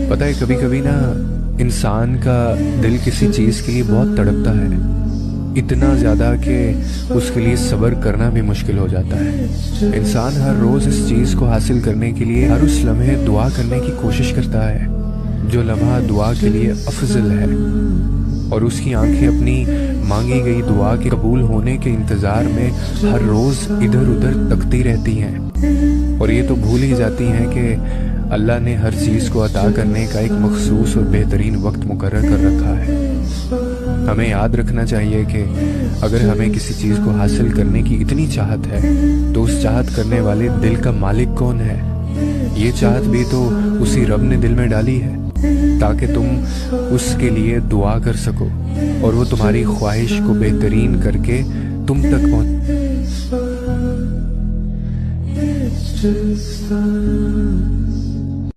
पता है, कभी कभी ना इंसान का दिल किसी चीज़ के लिए बहुत तड़पता है, इतना ज़्यादा कि उसके लिए सब्र करना भी मुश्किल हो जाता है। इंसान हर रोज़ इस चीज़ को हासिल करने के लिए हर उस लम्हे दुआ करने की कोशिश करता है जो लम्हा दुआ के लिए अफजल है, और उसकी आंखें अपनी मांगी गई दुआ के कबूल होने के इंतज़ार में हर रोज़ इधर उधर तकती रहती हैं, और ये तो भूल ही जाती हैं कि अल्लाह ने हर चीज़ को अता करने का एक मखसूस और बेहतरीन वक्त मुकर्रर कर रखा है। हमें याद रखना चाहिए कि अगर हमें किसी चीज़ को हासिल करने की इतनी चाहत है तो उस चाहत करने वाले दिल का मालिक कौन है? ये चाहत भी तो उसी रब ने दिल में डाली है ताकि तुम उसके लिए दुआ कर सको और वो तुम्हारी ख्वाहिश को बेहतरीन करके तुम तक पहुँच।